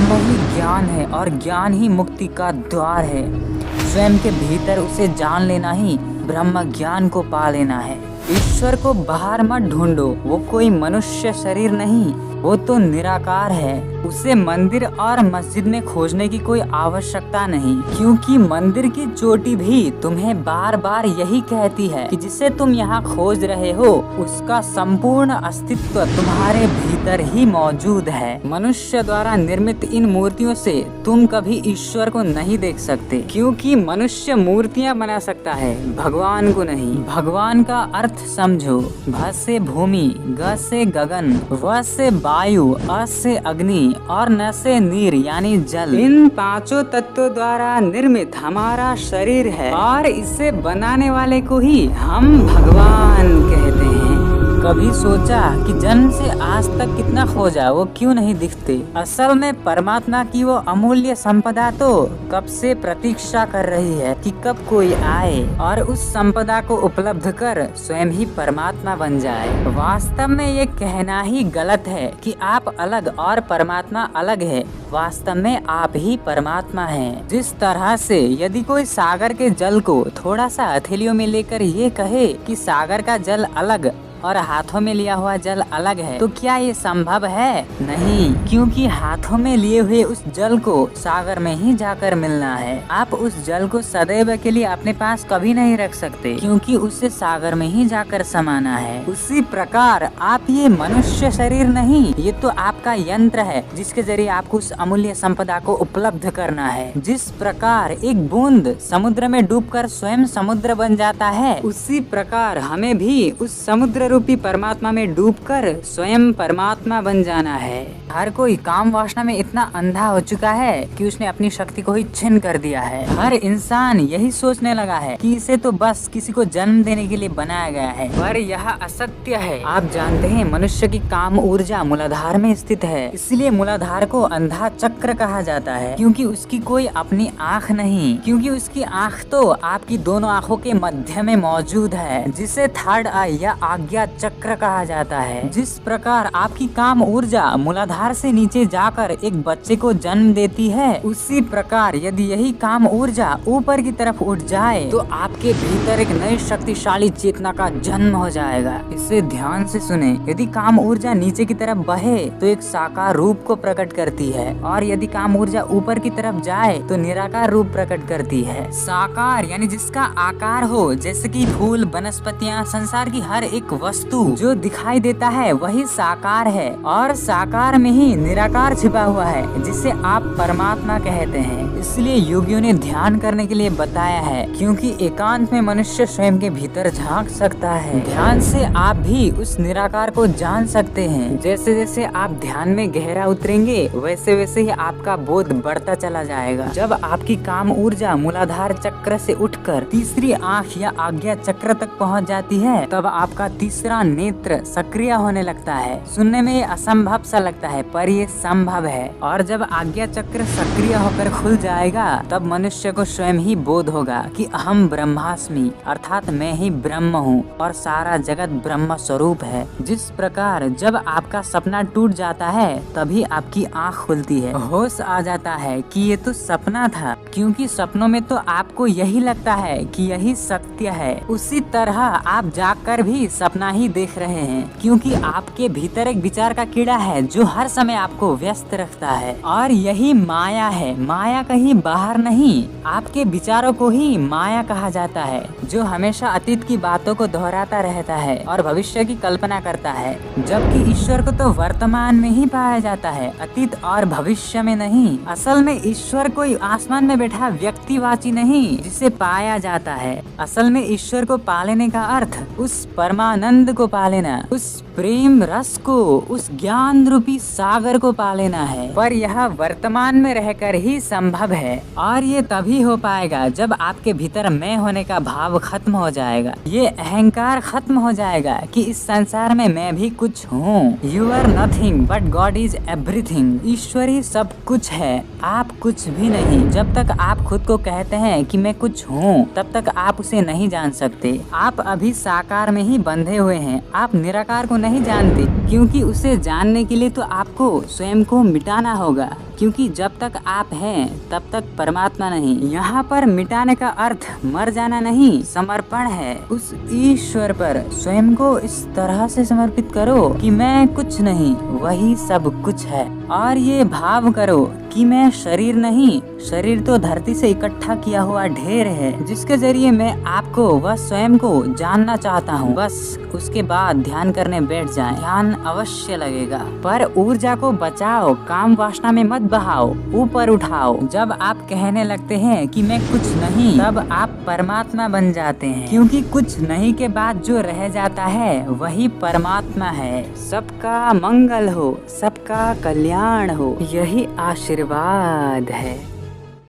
ब्रह्म ही ज्ञान है और ज्ञान ही मुक्ति का द्वार है। स्वयं के भीतर उसे जान लेना ही ब्रह्म ज्ञान को पा लेना है। ईश्वर को बाहर मत ढूंढो, वो कोई मनुष्य शरीर नहीं, वो तो निराकार है। उसे मंदिर और मस्जिद में खोजने की कोई आवश्यकता नहीं, क्योंकि मंदिर की चोटी भी तुम्हें बार बार यही कहती है कि जिसे तुम यहाँ खोज रहे हो उसका संपूर्ण अस्तित्व तुम्हारे भीतर ही मौजूद है। मनुष्य द्वारा निर्मित इन मूर्तियों से तुम कभी ईश्वर को नहीं देख सकते, क्योंकि मनुष्य मूर्तियाँ बना सकता है, भगवान को नहीं। भगवान का अर्थ समझो। भ से भूमि, ग से गगन, व से वायु, अ से अग्नि और न से नीर यानी जल। इन पांचों तत्वों द्वारा निर्मित हमारा शरीर है और इसे बनाने वाले को ही हम भगवान कहते हैं। कभी सोचा कि जन्म से आज तक कितना खोजा, वो क्यों नहीं दिखते? असल में परमात्मा की वो अमूल्य संपदा तो कब से प्रतीक्षा कर रही है कि कब कोई आए और उस संपदा को उपलब्ध कर स्वयं ही परमात्मा बन जाए। वास्तव में ये कहना ही गलत है कि आप अलग और परमात्मा अलग है। वास्तव में आप ही परमात्मा हैं। जिस तरह से यदि कोई सागर के जल को थोड़ा सा हथेलियों में लेकर ये कहे कि सागर का जल अलग और हाथों में लिया हुआ जल अलग है, तो क्या ये संभव है? नहीं, क्योंकि हाथों में लिए हुए उस जल को सागर में ही जाकर मिलना है। आप उस जल को सदैव के लिए अपने पास कभी नहीं रख सकते, क्योंकि उसे सागर में ही जाकर समाना है। उसी प्रकार आप ये मनुष्य शरीर नहीं, ये तो आपका यंत्र है जिसके जरिए आपको उस अमूल्य संपदा को उपलब्ध करना है। जिस प्रकार एक बूंद समुद्र में डूबकर स्वयं समुद्र बन जाता है, उसी प्रकार हमें भी उस समुद्र रूपी परमात्मा में डूबकर स्वयं परमात्मा बन जाना है। हर कोई काम वासना में इतना अंधा हो चुका है कि उसने अपनी शक्ति को ही छिन्न कर दिया है। हर इंसान यही सोचने लगा है कि इसे तो बस किसी को जन्म देने के लिए बनाया गया है, पर यह असत्य है। आप जानते हैं मनुष्य की काम ऊर्जा मूलाधार में स्थित है, इसलिए मूलाधार को अंधा चक्र कहा जाता है, क्योंकि उसकी कोई अपनी आँख नहीं, क्योंकि उसकी आँख तो आपकी दोनों आँखों के मध्य में मौजूद है, जिसे थर्ड आई या आज्ञा चक्र कहा जाता है। जिस प्रकार आपकी काम ऊर्जा मूलाधार से नीचे जाकर एक बच्चे को जन्म देती है, उसी प्रकार यदि यही काम ऊर्जा ऊपर की तरफ उठ जाए तो आपके भीतर एक नई शक्तिशाली चेतना का जन्म हो जाएगा। इसे ध्यान से सुने। यदि काम ऊर्जा नीचे की तरफ बहे तो एक साकार रूप को प्रकट करती है, और यदि काम ऊर्जा ऊपर की तरफ जाए तो निराकार रूप प्रकट करती है। साकार यानी जिसका आकार हो, जैसे कि फूल, वनस्पतियाँ, संसार की हर एक वस्तु जो दिखाई देता है वही साकार है, और साकार में ही निराकार छिपा हुआ है, जिसे आप परमात्मा कहते हैं। इसलिए योगियों ने ध्यान करने के लिए बताया है, क्योंकि एकांत में मनुष्य स्वयं के भीतर झांक सकता है। ध्यान से आप भी उस निराकार को जान सकते हैं। जैसे जैसे आप ध्यान में गहरा उतरेंगे वैसे वैसे ही आपका बोध बढ़ता चला जाएगा। जब आपकी काम ऊर्जा मूलाधार चक्र से उठकर तीसरी आँख या आज्ञा चक्र तक पहुँच जाती है, तब आपका तीसरा नेत्र सक्रिय होने लगता है। सुनने में ये असंभव सा लगता है, पर ये संभव है। और जब आज्ञा चक्र सक्रिय होकर खुल जाएगा, तब मनुष्य को स्वयं ही बोध होगा कि अहम ब्रह्मास्मि, अर्थात मैं ही ब्रह्म हूँ और सारा जगत ब्रह्म स्वरूप है। जिस प्रकार जब आपका सपना टूट जाता है तभी आपकी आँख खुलती है, होश आ जाता है कि ये तो सपना था, क्योंकि सपनों में तो आपको यही लगता है कि यही सत्य है। उसी तरह आप जागकर भी सपना ही देख रहे हैं, क्योंकि आपके भीतर एक विचार का कीड़ा है जो हर समय आपको व्यस्त रखता है, और यही माया है। माया कहीं बाहर नहीं, आपके विचारों को ही माया कहा जाता है, जो हमेशा अतीत की बातों को दोहराता रहता है और भविष्य की कल्पना करता है, जबकि ईश्वर को तो वर्तमान में ही पाया जाता है, अतीत और भविष्य में नहीं। असल में ईश्वर कोई आसमान में बैठा व्यक्तिवाची नहीं जिसे पाया जाता है। असल में ईश्वर को पालेने का अर्थ उस परमानंद को पा लेना, उस प्रेम रस को, उस ज्ञान रूपी सागर को पा लेना है। पर यह वर्तमान में रहकर ही संभव है, और ये तभी हो पाएगा जब आपके भीतर मैं होने का भाव खत्म हो जाएगा। ये अहंकार खत्म हो जाएगा कि इस संसार में मैं भी कुछ हूँ। You are nothing but God is everything. ईश्वर ही सब कुछ है, आप कुछ भी नहीं। जब तक तक आप खुद को कहते हैं कि मैं कुछ हूँ, तब तक आप उसे नहीं जान सकते। आप अभी साकार में ही बंधे हुए हैं, आप निराकार को नहीं जानते, क्योंकि उसे जानने के लिए तो आपको स्वयं को मिटाना होगा, क्योंकि जब तक आप हैं तब तक परमात्मा नहीं। यहाँ पर मिटाने का अर्थ मर जाना नहीं, समर्पण है। उस ईश्वर पर स्वयं को इस तरह से समर्पित करो कि मैं कुछ नहीं, वही सब कुछ है। और ये भाव करो कि मैं शरीर नहीं, शरीर तो धरती से इकट्ठा किया हुआ ढेर है, जिसके जरिए मैं आपको व स्वयं को जानना चाहता हूँ। बस उसके बाद ध्यान करने बैठ जाएं। ध्यान अवश्य लगेगा, पर ऊर्जा को बचाओ, काम वासना में मत बहाओ, ऊपर उठाओ। जब आप कहने लगते हैं कि मैं कुछ नहीं, तब आप परमात्मा बन जाते हैं, क्योंकि कुछ नहीं के बाद जो रह जाता है वही परमात्मा है। सबका मंगल हो, सबका कल्याण हो, यही आशीर्वाद है।